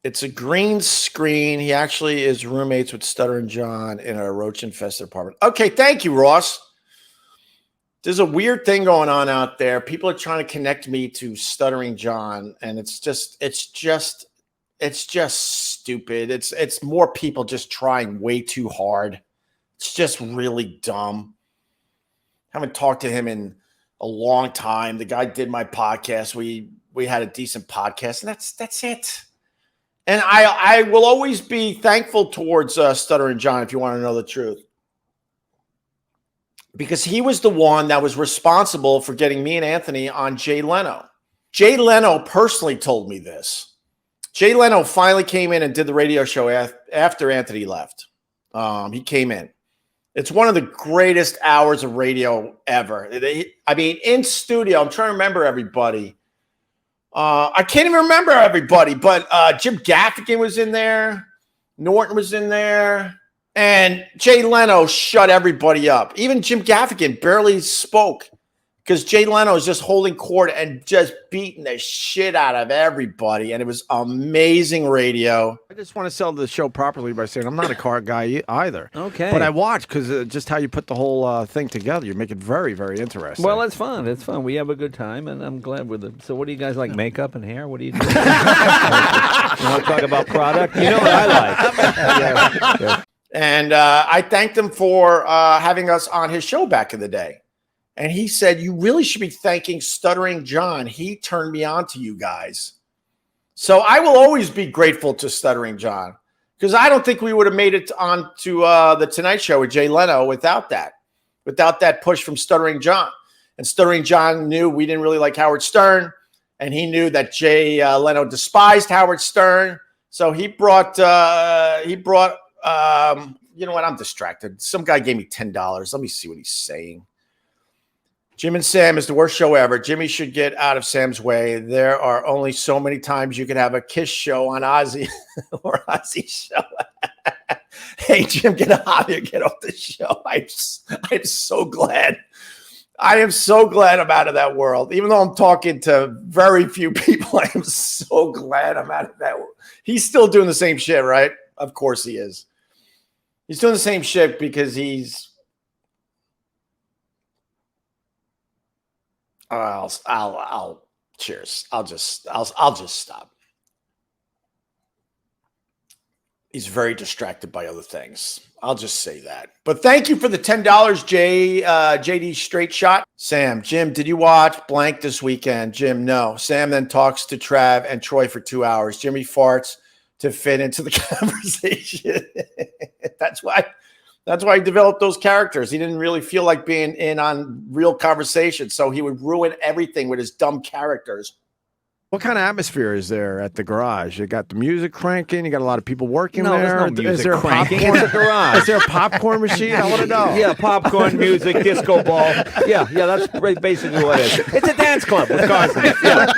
It's a green screen. He actually is roommates with Stuttering John in a roach-infested apartment. Okay, thank you, Ross. There's a weird thing going on out there. People are trying to connect me to Stuttering John, and it's just stupid. It's more people just trying way too hard. It's just really dumb. Haven't talked to him in a long time. The guy did my podcast. We had a decent podcast, and that's it. And I will always be thankful towards Stuttering John, if you want to know the truth, because he was the one that was responsible for getting me and Anthony on Jay Leno. Jay Leno personally told me this. Jay Leno finally came in and did the radio show after Anthony left. He came in. It's one of the greatest hours of radio ever. I mean, in studio, I'm trying to remember everybody. I can't even remember everybody, but Jim Gaffigan was in there. Norton was in there. And Jay Leno shut everybody up. Even Jim Gaffigan barely spoke because Jay Leno was just holding court and just beating the shit out of everybody. And it was amazing radio. I just want to sell the show properly by saying I'm not a car guy either. Okay. But I watch because just how you put the whole thing together, you make it very, very interesting. Well, it's fun. It's fun. We have a good time, and I'm glad with it. So what do you guys like, makeup and hair? What do you do? You want to talk about product? You know what I like. Yeah. And I thanked him for having us on his show back in the day. And he said, you really should be thanking Stuttering John. He turned me on to you guys. So I will always be grateful to Stuttering John because I don't think we would have made it on to the Tonight Show with Jay Leno without that push from Stuttering John. And Stuttering John knew we didn't really like Howard Stern, and he knew that Jay Leno despised Howard Stern. So he brought you know what? I'm distracted. Some guy gave me $10. Let me see what he's saying. Jim and Sam is the worst show ever. Jimmy should get out of Sam's way. There are only so many times you can have a Kiss show on Ozzy or Ozzy show. Hey, Jim, get off the show. I'm so glad. I am so glad I'm out of that world. Even though I'm talking to very few people, I am so glad I'm out of that world. He's still doing the same shit, right? Of course he is. He's doing the same shit because he's I'll cheers. I'll just stop. He's very distracted by other things. I'll just say that. But thank you for the $10, JD Straight Shot. Sam, Jim, did you watch blank this weekend? Jim, no. Sam then talks to Trav and Troy for 2 hours. Jimmy farts to fit into the conversation. That's why he developed those characters. He didn't really feel like being in on real conversation, so he would ruin everything with his dumb characters. What kind of atmosphere is there at the garage? You got the music cranking. You got a lot of people working there. There's no music is there cranking. Popcorn? It's a garage. Is there a popcorn machine? I want to know. Yeah, popcorn, music, disco ball. Yeah, that's basically what it is. It's a dance club with Carson. Yeah.